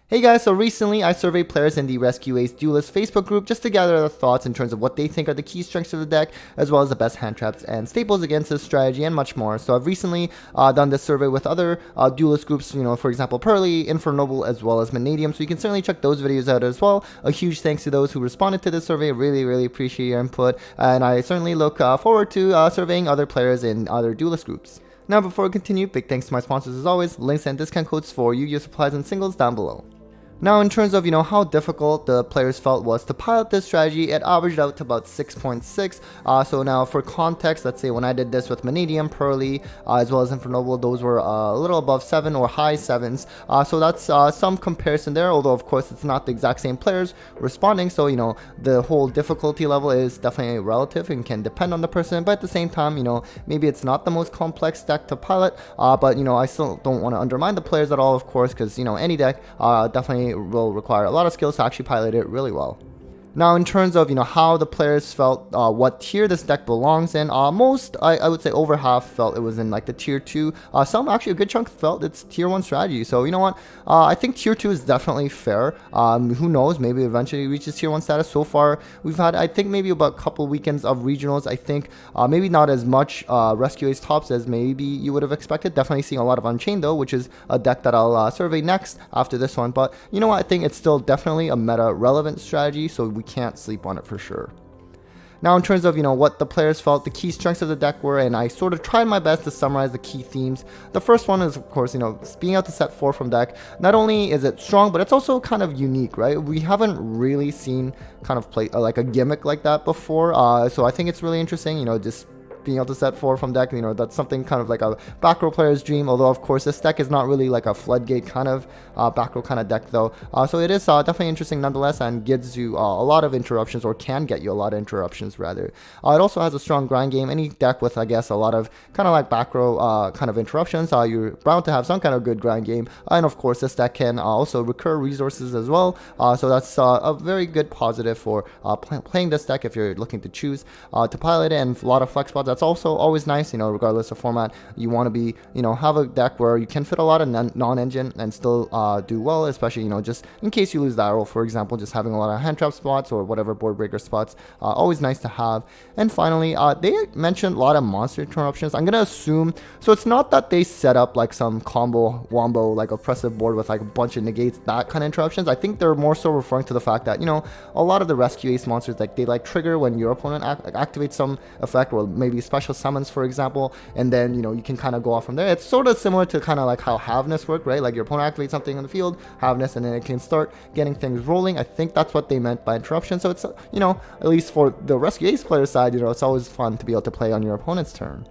Hey guys, so recently I surveyed players in the Rescue Ace Duelist Facebook group just to gather their thoughts in terms of what they think are the key strengths of the deck, as well as the best hand traps and staples against this strategy and much more. So I've recently done this survey with other Duelist groups, for example, Pearly, Infernoble, as well as Vanadium, so you can certainly check those videos out as well. A huge thanks to those who responded to this survey. Really appreciate your input, and I certainly look forward to surveying other players in other Duelist groups. Now before we continue, big thanks to my sponsors as always. Links and discount codes for Yu-Gi-Oh! Supplies and singles down below. Now in terms of how difficult the players felt was to pilot this strategy, it averaged out to about 6.6. So now for context, let's say when I did this with Vanadium, Pearly, as well as Infernoble, those were a little above 7 or high 7s. So that's some comparison there, although of course it's not the exact same players responding, so the whole difficulty level is definitely relative and can depend on the person, but at the same time, maybe it's not the most complex deck to pilot, but I still don't want to undermine the players at all, of course, because any deck definitely will require a lot of skills to actually pilot it really well. Now in terms of how the players felt what tier this deck belongs in, most I would say over half felt it was in like the tier 2. Some actually a good chunk felt it's tier 1 strategy. So you know what, I think tier 2 is definitely fair. Who knows, maybe eventually it reaches tier 1 status. So far we've had, I think, maybe about a couple weekends of regionals. I think maybe not as much Rescue Ace tops as maybe you would have expected. Definitely seeing a lot of Unchained though, which is a deck that I'll survey next after this one. But you know what, I think it's still definitely a meta relevant strategy, so we can't sleep on it for sure. Now in terms of what the players felt the key strengths of the deck were, and I sort of tried my best to summarize the key themes. The first one is of course being able to set 4 from deck. Not only is it strong, but it's also kind of unique, right? We haven't really seen kind of play like a gimmick like that before, so I think it's really interesting, just being able to set 4 from deck. That's something kind of like a back row player's dream, although of course this deck is not really like a Floodgate kind of back row kind of deck though, so it is definitely interesting nonetheless, and gives you a lot of interruptions, or can get you a lot of interruptions rather. It also has a strong grind game. Any deck with, I guess, a lot of kind of like back row kind of interruptions, you're bound to have some kind of good grind game, and of course this deck can also recur resources as well, so that's a very good positive for playing this deck if you're looking to choose to pilot it, and a lot of flex spots. That's also always nice, regardless of format. You want to be, have a deck where you can fit a lot of non-engine and still do well, especially, just in case you lose the arrow, for example, just having a lot of hand trap spots or whatever board breaker spots, always nice to have. And finally, they mentioned a lot of monster interruptions. I'm gonna assume, so it's not that they set up like some combo wombo like oppressive board with like a bunch of negates, that kind of interruptions. I think they're more so referring to the fact that a lot of the Rescue Ace monsters, like they like trigger when your opponent activates some effect, or maybe special summons, for example, and then you can kind of go off from there. It's sort of similar to kind of like how Haveness work, right? Like your opponent activates something in the field, Haveness, and then it can start getting things rolling. I think that's what they meant by interruption. So it's at least for the Rescue Ace player side, it's always fun to be able to play on your opponent's turn.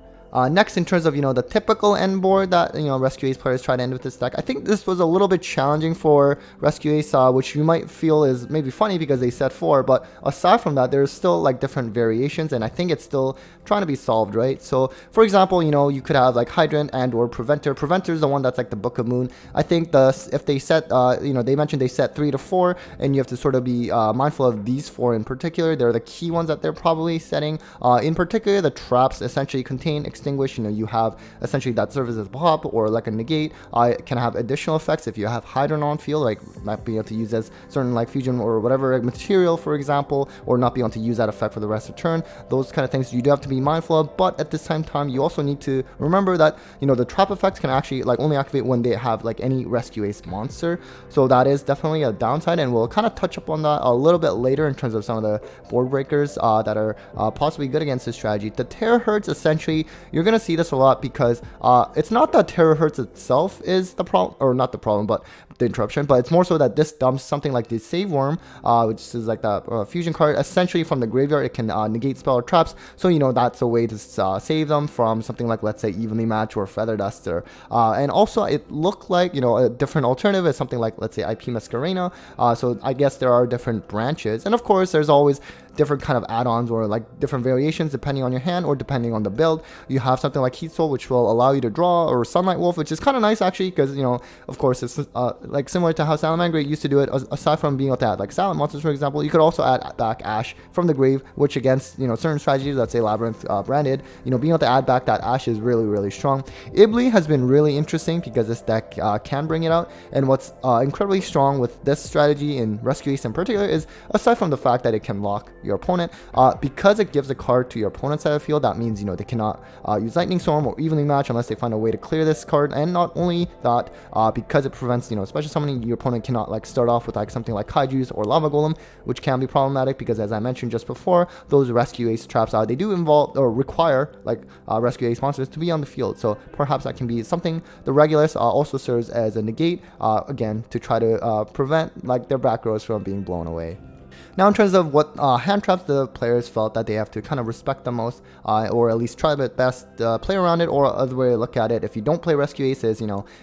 Next, in terms of the typical end board that Rescue Ace players try to end with this deck, I think this was a little bit challenging for Rescue Ace, which you might feel is maybe funny because they set 4, but aside from that, there's still like different variations, and I think it's still trying to be solved, right? So for example, you could have like Hydrant and or Preventer. Preventer is the one that's like the Book of Moon. I think if they set they mentioned they set 3 to 4, and you have to sort of be mindful of these 4 in particular. They're the key ones that they're probably setting. In particular, the traps essentially contain extinguish. You have essentially that serves as a pop or like a negate. Can have additional effects if you have Hydrant on field, like not being able to use as certain like fusion or whatever material, for example, or not being able to use that effect for the rest of the turn. Those kind of things you do have to be mindful of, but at the same time you also need to remember that the trap effects can actually like only activate when they have like any Rescue Ace monster, so that is definitely a downside, and we'll kind of touch up on that a little bit later in terms of some of the board breakers that are possibly good against this strategy. The Terahertz, essentially you're gonna see this a lot because it's not that Terahertz itself is the problem, or not the problem, but the interruption, but it's more so that this dumps something like the Save Worm, which is like that fusion card, essentially from the graveyard. It can negate spell or traps, so that's a way to save them from something like, let's say, Evenly Match or Feather Duster. And also it looked like a different alternative is something like, let's say, IP Masquerena. So I guess there are different branches, and of course there's always different kind of add-ons or like different variations depending on your hand or depending on the build. You have something like Heat Soul, which will allow you to draw, or Sunlight Wolf, which is kind of nice actually, because of course it's like similar to how Salamangreat used to do it, aside from being able to add like Salam monsters, for example, you could also add back Ash from the grave, which against, certain strategies, let's say Labyrinth branded, being able to add back that Ash is really, really strong. Ibli has been really interesting because this deck can bring it out, and what's incredibly strong with this strategy in Rescue Ace in particular is, aside from the fact that it can lock your opponent, because it gives a card to your opponent's side of the field, that means, they cannot use Lightning Storm or Evenly Match unless they find a way to clear this card. And not only that, because it prevents, special summoning, your opponent cannot like start off with like something like Kaiju's or Lava Golem, which can be problematic because, as I mentioned just before, those Rescue Ace traps, they do involve or require like Rescue Ace monsters to be on the field. So perhaps that can be something. The Regulus also serves as a negate, again, to try to prevent like their back rows from being blown away. Now, in terms of what hand traps the players felt that they have to kind of respect the most, or at least try their best play around it, or other way to look at it, if you don't play Rescue Aces,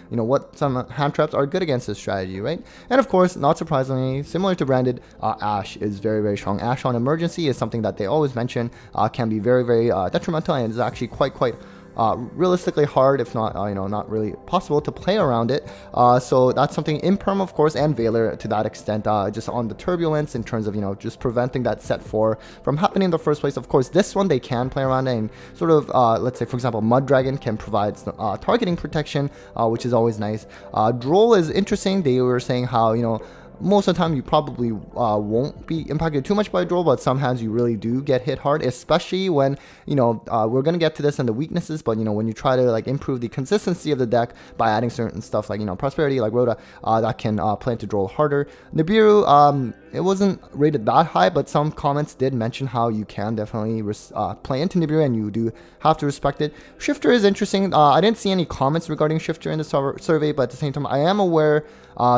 what some hand traps are good against this strategy, right? And of course, not surprisingly, similar to branded, Ash is very, very strong. Ash on Emergency is something that they always mention can be very, very detrimental, and is actually quite realistically hard, if not not really possible to play around it. So that's something. Imperm, of course, and Veiler to that extent, just on the turbulence in terms of just preventing that set 4 from happening in the first place. Of course, this one they can play around it, and sort of let's say, for example, Mud Dragon can provide targeting protection, which is always nice. Droll is interesting. They were saying how most of the time you probably won't be impacted too much by Droll, but some hands you really do get hit hard, especially when we're gonna get to this in the weaknesses, but when you try to like improve the consistency of the deck by adding certain stuff like Prosperity, like Rhoda, that can play into Droll harder. Nibiru, it wasn't rated that high, but some comments did mention how you can definitely play into Nibiru, and you do have to respect it. Shifter is interesting. I didn't see any comments regarding Shifter in the survey, but at the same time, I am aware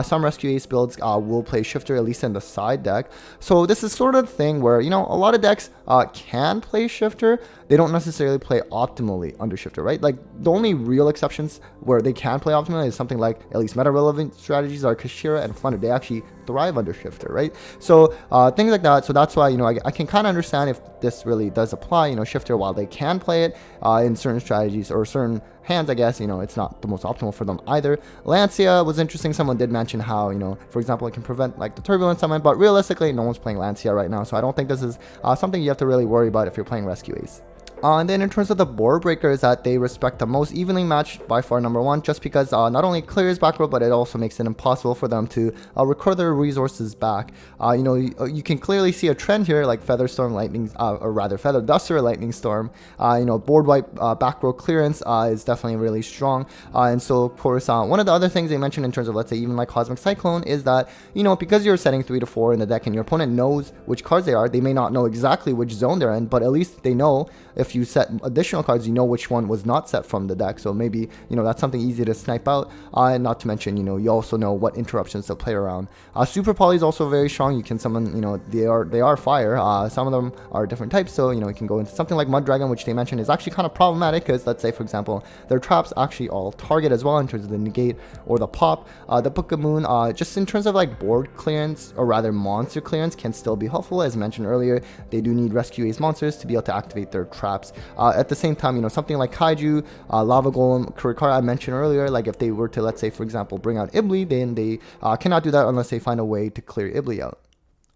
some Rescue Ace builds will play Shifter, at least in the side deck. So this is sort of the thing where, a lot of decks can play Shifter. They don't necessarily play optimally under Shifter, right? Like, the only real exceptions where they can play optimally is something like, at least meta-relevant strategies are Kashira and Flunder. They actually thrive under Shifter, right? So things like that. So that's why, I can kind of understand if this really does apply, Shifter, while they can play it in certain strategies or certain hands, I guess, it's not the most optimal for them either. Lancia was interesting. Someone did mention how, for example, it can prevent like the turbulence summon, but realistically, no one's playing Lancia right now. So I don't think this is something you have to really worry about if you're playing Rescue Ace. And then in terms of the board breakers that they respect the most, evenly matched by far number one, just because not only clears back row, but it also makes it impossible for them to record their resources back. You can clearly see a trend here, like Feather Storm Lightning, or rather Feather Duster Lightning Storm. Board wipe back row clearance is definitely really strong. And so of course, one of the other things they mentioned in terms of, let's say, even like Cosmic Cyclone is that, because you're setting 3 to 4 in the deck and your opponent knows which cards they are, they may not know exactly which zone they're in, but at least they know if you set additional cards, which one was not set from the deck. So maybe, that's something easy to snipe out. And not to mention, you also know what interruptions to play around. Super Poly is also very strong. You can summon, they are fire. Some of them are different types. So, you can go into something like Mud Dragon, which they mentioned is actually kind of problematic because, let's say, for example, their traps actually all target as well in terms of the negate or the pop. The Book of Moon, just in terms of like board clearance, or rather monster clearance, can still be helpful. As mentioned earlier, they do need Rescue Ace monsters to be able to activate their traps. At the same time, something like Kaiju, Lava Golem, Kurikara I mentioned earlier, like if they were to, let's say, for example, bring out Ibli, then they cannot do that unless they find a way to clear Ibli out.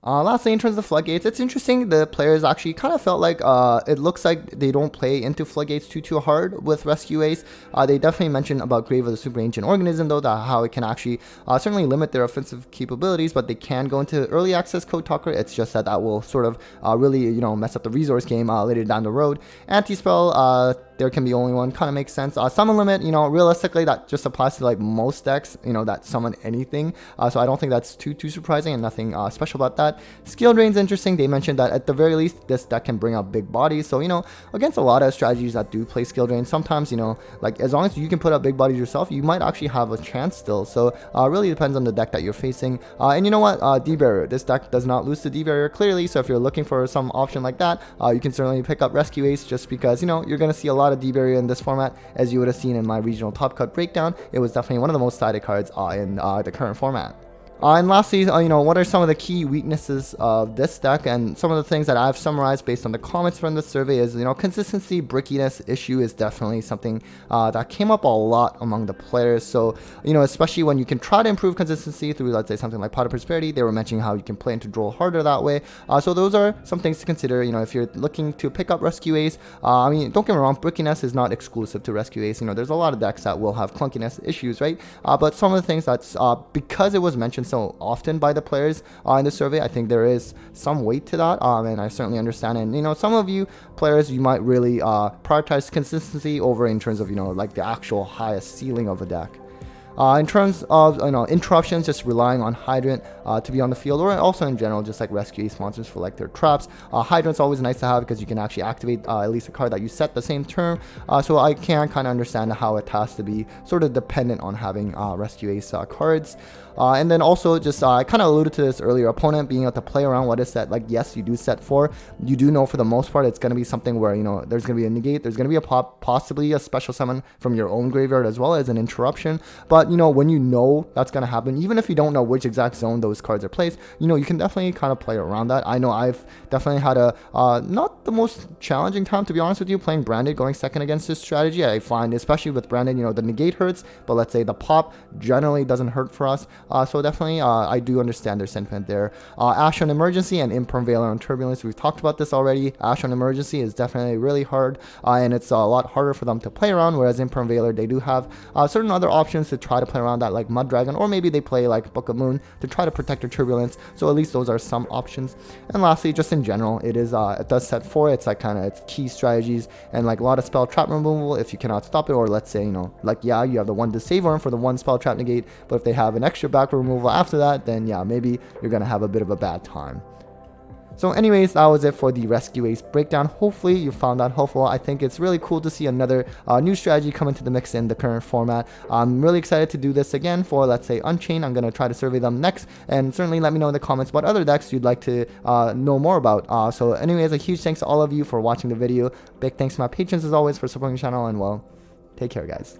Lastly, in terms of Floodgates, it's interesting. The players actually kind of felt like it looks like they don't play into Floodgates too hard with Rescue Ace. They definitely mentioned about Grave of the Super Ancient Organism, though, that how it can actually certainly limit their offensive capabilities, but they can go into early access Code Talker. It's just that will sort of really mess up the resource game later down the road. Anti-spell, there can be only one, kind of makes sense. Summon limit, realistically that just applies to like most decks, that summon anything. So I don't think that's too surprising, and nothing special about that. Skill drain's interesting. They mentioned that at the very least this deck can bring out big bodies. So against a lot of strategies that do play skill drain, sometimes like as long as you can put up big bodies yourself, you might actually have a chance still. So it really depends on the deck that you're facing. And you know what, D-Barrier, this deck does not lose to D-Barrier clearly. So if you're looking for some option like that, you can certainly pick up Rescue Ace, just because you're going to see a lot of D-Barrier in this format. As you would have seen in my regional top cut breakdown, it was definitely one of the most sided cards in the current format. And lastly, what are some of the key weaknesses of this deck? And some of the things that I've summarized based on the comments from the survey is, consistency, brickiness issue is definitely something that came up a lot among the players. So, especially when you can try to improve consistency through, let's say, something like Pot of Prosperity, they were mentioning how you can play into Droll harder that way. So those are some things to consider, if you're looking to pick up Rescue Ace. Don't get me wrong, brickiness is not exclusive to Rescue Ace. There's a lot of decks that will have clunkiness issues, right? But some of the things that's, because it was mentioned so often by the players in the survey, I think there is some weight to that, and I certainly understand. And some of you players, you might really prioritize consistency over in terms of like the actual highest ceiling of a deck. In terms of interruptions, just relying on Hydrant to be on the field, or also in general, just like Rescue Ace monsters for like their traps. Hydrant's always nice to have because you can actually activate at least a card that you set the same turn. So I can kind of understand how it has to be sort of dependent on having Rescue Ace cards. And then also just I kind of alluded to this earlier, opponent being able to play around what is set. Like, yes, you do set 4. You do know for the most part it's going to be something where there's going to be a negate, there's going to be a pop, possibly a special summon from your own graveyard as well as an interruption. But when that's going to happen, even if you don't know which exact zone those cards are placed, you can definitely kind of play around that. I know I've definitely had a not the most challenging time, to be honest with you, playing Branded, going second against this strategy. I find, especially with Branded, the negate hurts, but let's say the pop generally doesn't hurt for us. So definitely I do understand their sentiment there. Ash on Emergency and Imperm Veiler on Turbulence, we've talked about this already. Ash on Emergency is definitely really hard, and it's a lot harder for them to play around, whereas Imperm Veiler, they do have certain other options to try to play around that, like Mud Dragon, or maybe they play like Book of Moon to try to protect their Turbulence. So at least those are some options. And lastly, just in general, it does set 4. It's like it's key strategies and like a lot of spell trap removal if you cannot stop it, or let's say you have the one Disable Arm for the one spell trap negate, but if they have an extra back removal after that, then maybe you're gonna have a bit of a bad time. So anyways, that was it for the Rescue Ace breakdown. Hopefully you found that helpful. I think it's really cool to see another new strategy come into the mix in the current format. I'm really excited to do this again for, let's say, Unchained. I'm going to try to survey them next, and certainly let me know in the comments what other decks you'd like to know more about. So anyways, a huge thanks to all of you for watching the video. Big thanks to my patrons as always for supporting the channel, and well, take care guys.